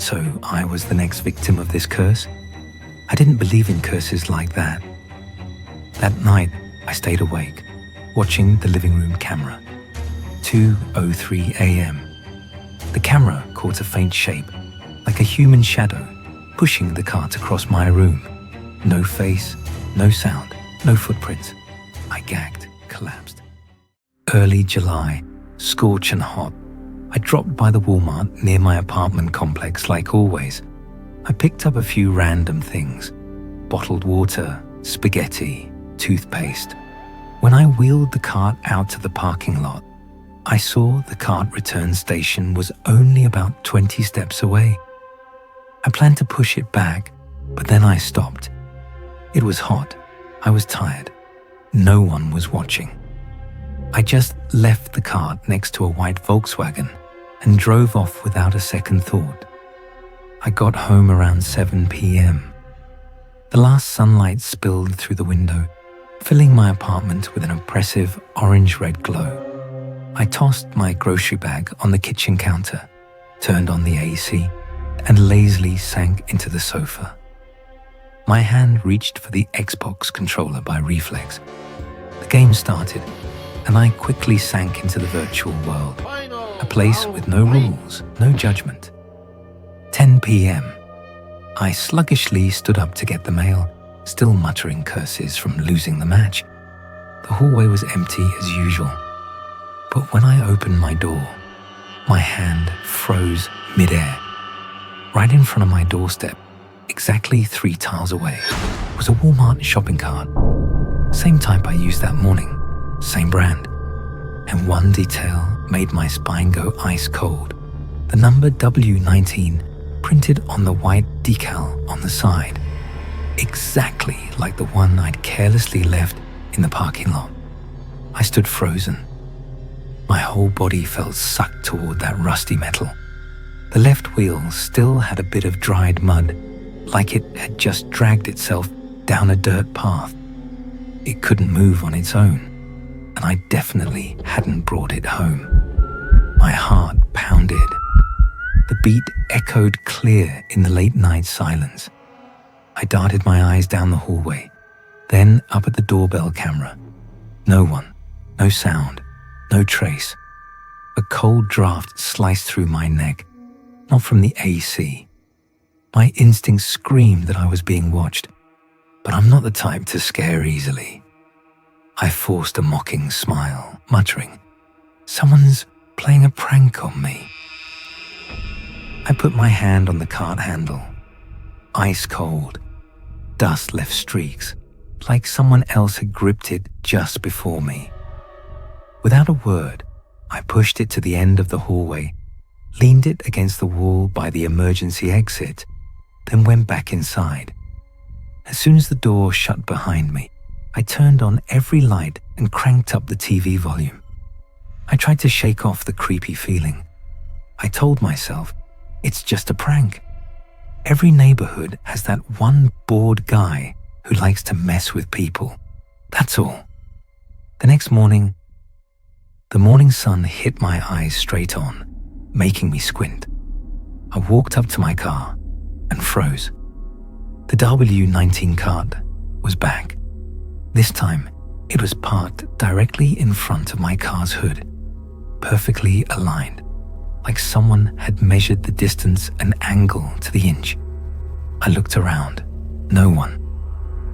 So I was the next victim of this curse? I didn't believe in curses like that. That night, I stayed awake, watching the living room camera. 2:03 a.m. The camera caught a faint shape, like a human shadow, pushing the cart across my room. No face, no sound, no footprints. I gagged, collapsed. Early July, scorching hot. I dropped by the Walmart near my apartment complex like always. I picked up a few random things: bottled water, spaghetti, toothpaste. When I wheeled the cart out to the parking lot, I saw the cart return station was only about 20 steps away. I planned to push it back, but then I stopped. It was hot. I was tired. No one was watching. I just left the cart next to a white Volkswagen and drove off without a second thought. I got home around 7 p.m. The last sunlight spilled through the window, filling my apartment with an oppressive orange-red glow. I tossed my grocery bag on the kitchen counter, turned on the AC, and lazily sank into the sofa. My hand reached for the Xbox controller by reflex. The game started, and I quickly sank into the virtual world, a place with no rules, no judgment. 10 p.m. I sluggishly stood up to get the mail, still muttering curses from losing the match. The hallway was empty as usual. But when I opened my door, my hand froze midair. Right in front of my doorstep, exactly 3 tiles away, was a Walmart shopping cart. Same type I used that morning, same brand. And one detail made my spine go ice cold. The number W19 printed on the white decal on the side, exactly like the one I'd carelessly left in the parking lot. I stood frozen. My whole body felt sucked toward that rusty metal. The left wheel still had a bit of dried mud, like it had just dragged itself down a dirt path. It couldn't move on its own, and I definitely hadn't brought it home. My heart pounded. The beat echoed clear in the late night silence. I darted my eyes down the hallway, then up at the doorbell camera. No one, no sound, no trace. A cold draft sliced through my neck, not from the AC. My instincts screamed that I was being watched, but I'm not the type to scare easily. I forced a mocking smile, muttering, "Someone's playing a prank on me." I put my hand on the cart handle. Ice cold. Dust left streaks, like someone else had gripped it just before me. Without a word, I pushed it to the end of the hallway, leaned it against the wall by the emergency exit, then went back inside. As soon as the door shut behind me, I turned on every light and cranked up the TV volume. I tried to shake off the creepy feeling. I told myself, it's just a prank. Every neighborhood has that one bored guy who likes to mess with people. That's all. The next morning, the morning sun hit my eyes straight on, making me squint. I walked up to my car and froze. The W19 cart was back. This time, it was parked directly in front of my car's hood, perfectly aligned, like someone had measured the distance and angle to the inch. I looked around. No one.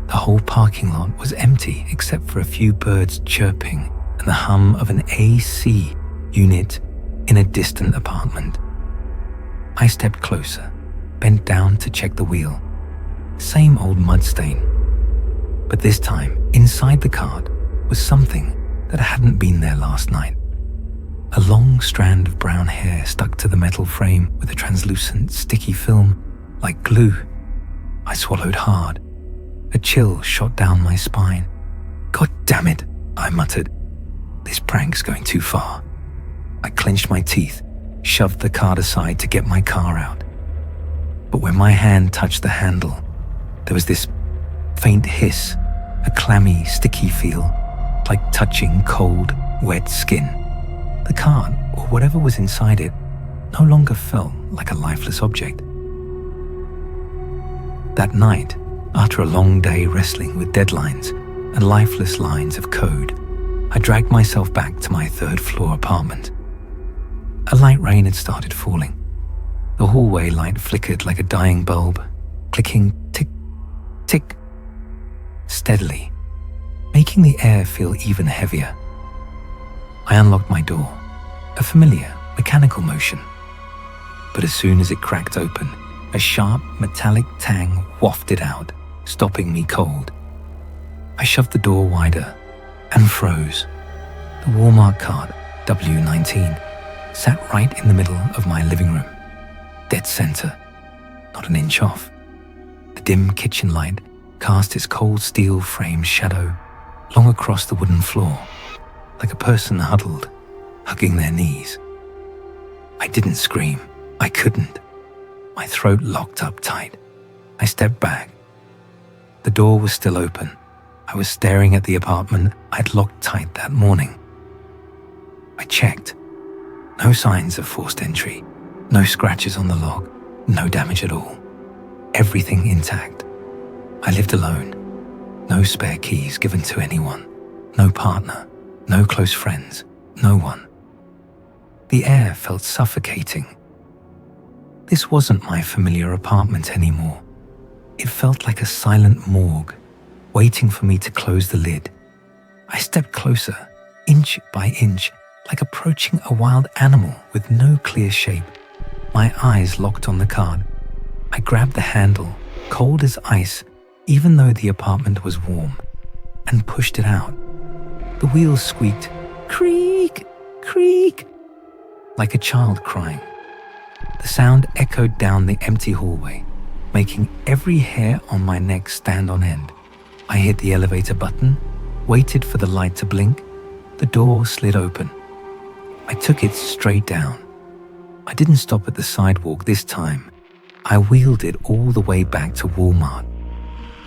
The whole parking lot was empty except for a few birds chirping and the hum of an AC unit in a distant apartment. I stepped closer, bent down to check the wheel. Same old mud stain. But this time, inside the cart was something that hadn't been there last night. A long strand of brown hair stuck to the metal frame with a translucent, sticky film, like glue. I swallowed hard. A chill shot down my spine. "God damn it," I muttered. "This prank's going too far." I clenched my teeth, shoved the cart aside to get my car out. But when my hand touched the handle, there was this faint hiss, a clammy, sticky feel, like touching cold, wet skin. The cart, or whatever was inside it, no longer felt like a lifeless object. That night, after a long day wrestling with deadlines and lifeless lines of code, I dragged myself back to my third-floor apartment. A light rain had started falling. The hallway light flickered like a dying bulb, clicking tick, tick, steadily, making the air feel even heavier. I unlocked my door, a familiar mechanical motion. But as soon as it cracked open, a sharp metallic tang wafted out, stopping me cold. I shoved the door wider and froze. The Walmart cart, W19, sat right in the middle of my living room, dead center, not an inch off. The dim kitchen light cast its cold steel framed shadow long across the wooden floor, like a person huddled, hugging their knees. I didn't scream. I couldn't. My throat locked up tight. I stepped back. The door was still open. I was staring at the apartment I'd locked tight that morning. I checked. No signs of forced entry. No scratches on the lock. No damage at all. Everything intact. I lived alone. No spare keys given to anyone. No partner. No close friends. No one. The air felt suffocating. This wasn't my familiar apartment anymore. It felt like a silent morgue, waiting for me to close the lid. I stepped closer, inch by inch, like approaching a wild animal with no clear shape. My eyes locked on the cart. I grabbed the handle, cold as ice, even though the apartment was warm, and pushed it out. The wheels squeaked, creak, creak, like a child crying. The sound echoed down the empty hallway, making every hair on my neck stand on end. I hit the elevator button, waited for the light to blink. The door slid open. I took it straight down. I didn't stop at the sidewalk this time. I wheeled it all the way back to Walmart.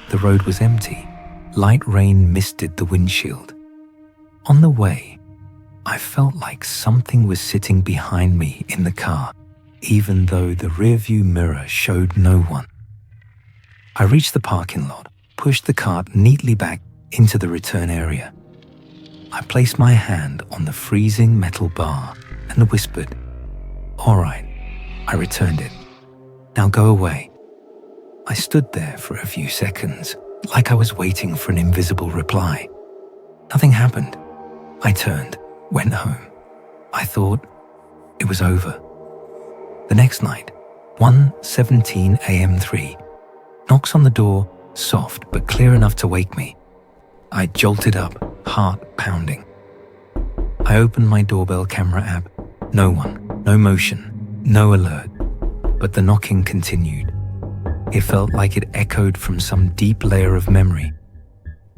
The road was empty. Light rain misted the windshield. On the way, I felt like something was sitting behind me in the car, even though the rearview mirror showed no one. I reached the parking lot, pushed the cart neatly back into the return area. I placed my hand on the freezing metal bar and whispered, "All right." I returned it. "Now go away." I stood there for a few seconds, like I was waiting for an invisible reply. Nothing happened. I turned, went home. I thought it was over. The next night, 1:17 a.m. 3, knocks on the door, soft but clear enough to wake me. I jolted up, heart pounding. I opened my doorbell camera app. No one, no motion, no alert. But the knocking continued. It felt like it echoed from some deep layer of memory.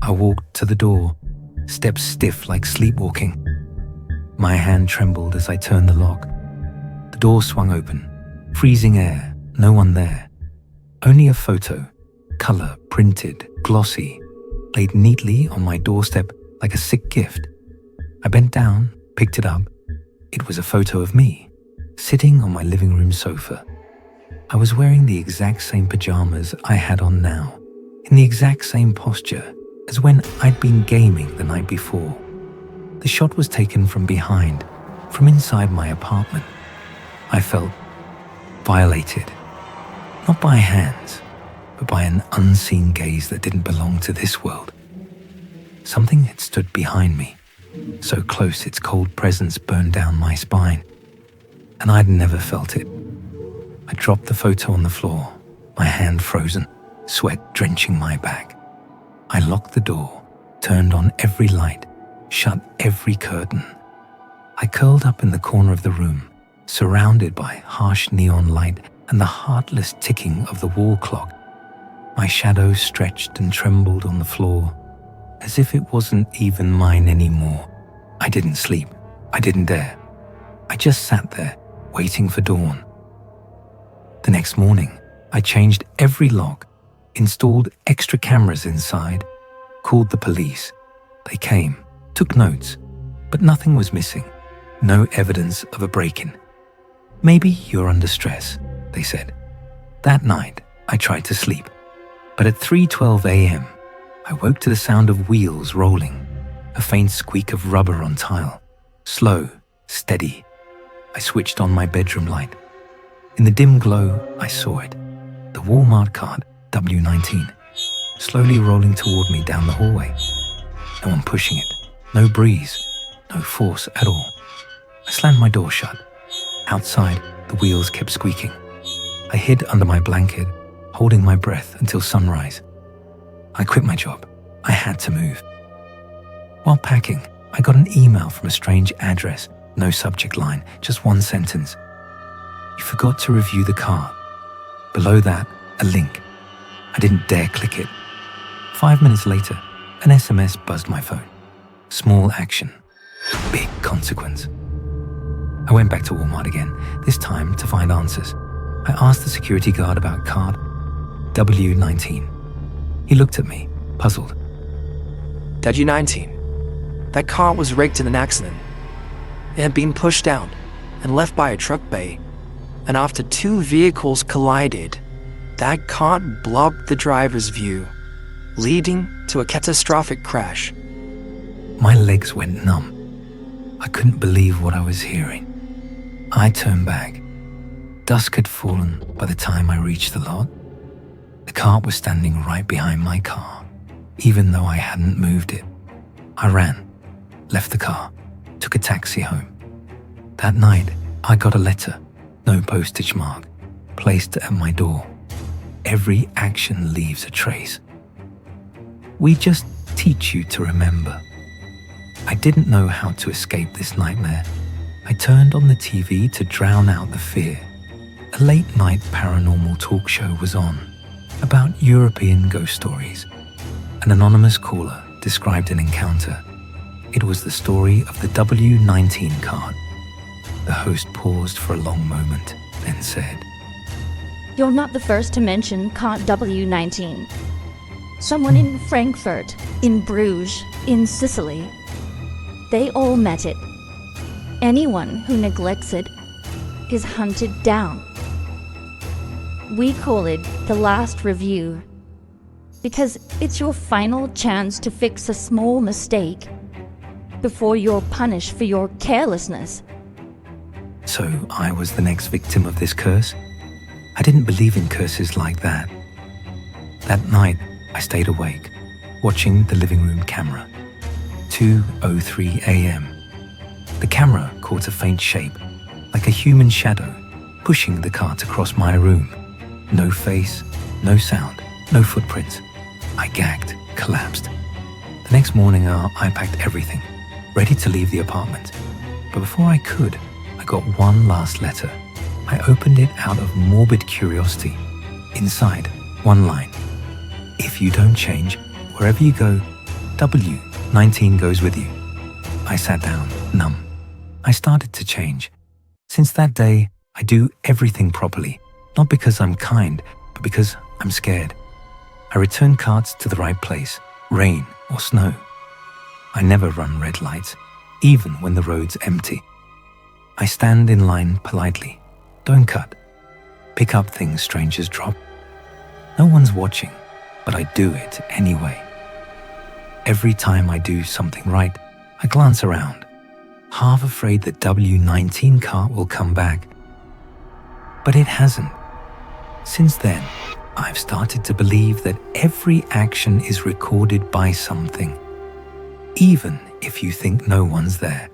I walked to the door, steps stiff like sleepwalking. My hand trembled as I turned the lock. The door swung open. Freezing air, no one there. Only a photo, color printed, glossy, laid neatly on my doorstep like a sick gift. I bent down, picked it up. It was a photo of me, sitting on my living room sofa. I was wearing the exact same pajamas I had on now, in the exact same posture as when I'd been gaming the night before. The shot was taken from behind, from inside my apartment. I felt violated, not by hands, but by an unseen gaze that didn't belong to this world. Something had stood behind me, so close its cold presence burned down my spine, and I'd never felt it. I dropped the photo on the floor, my hand frozen, sweat drenching my back. I locked the door, turned on every light, shut every curtain. I curled up in the corner of the room, surrounded by harsh neon light and the heartless ticking of the wall clock. My shadow stretched and trembled on the floor, as if it wasn't even mine anymore. I didn't sleep. I didn't dare. I just sat there, waiting for dawn. The next morning, I changed every lock, installed extra cameras inside, called the police. They came, took notes, but nothing was missing. No evidence of a break-in. "Maybe you're under stress," they said. That night, I tried to sleep. But at 3:12 a.m., I woke to the sound of wheels rolling, a faint squeak of rubber on tile. Slow, steady. I switched on my bedroom light. In the dim glow, I saw it. The Walmart cart, W19, slowly rolling toward me down the hallway. No one pushing it, no breeze, no force at all. I slammed my door shut. Outside, the wheels kept squeaking. I hid under my blanket, holding my breath until sunrise. I quit my job. I had to move. While packing, I got an email from a strange address, no subject line, just one sentence. You forgot to review the car. Below that, a link. I didn't dare click it. 5 minutes later, an SMS buzzed my phone. Small action, big consequence. I went back to Walmart again, this time to find answers. I asked the security guard about card W19. He looked at me, puzzled. W19. That car was wrecked in an accident. It had been pushed out and left by a truck bay, and after two vehicles collided, that car blocked the driver's view, leading to a catastrophic crash. My legs went numb. I couldn't believe what I was hearing. I turned back. Dusk had fallen by the time I reached the lot. The cart was standing right behind my car, even though I hadn't moved it. I ran, left the car, took a taxi home. That night, I got a letter, no postage mark, placed at my door. Every action leaves a trace. We just teach you to remember. I didn't know how to escape this nightmare. I turned on the TV to drown out the fear. A late-night paranormal talk show was on, about European ghost stories. An anonymous caller described an encounter. It was the story of the W19 card. The host paused for a long moment, then said, You're not the first to mention cart W19. Someone in Frankfurt, in Bruges, in Sicily. They all met it. Anyone who neglects it is hunted down. We call it the last review because it's your final chance to fix a small mistake before you're punished for your carelessness. So I was the next victim of this curse? I didn't believe in curses like that. That night, I stayed awake, watching the living room camera. 2:03 a.m. The camera caught a faint shape, like a human shadow, pushing the cart across my room. No face, no sound, no footprints. I gagged, collapsed. The next morning, I packed everything, ready to leave the apartment. But before I could, I got one last letter. I opened it out of morbid curiosity. Inside, one line. If you don't change, wherever you go, W19 goes with you. I sat down, numb. I started to change. Since that day, I do everything properly, not because I'm kind, but because I'm scared. I return carts to the right place, rain or snow. I never run red lights, even when the road's empty. I stand in line politely, don't cut. Pick up things strangers drop. No one's watching, but I do it anyway. Every time I do something right, I glance around, half afraid that W19 cart will come back. But it hasn't. Since then, I've started to believe that every action is recorded by something, even if you think no one's there.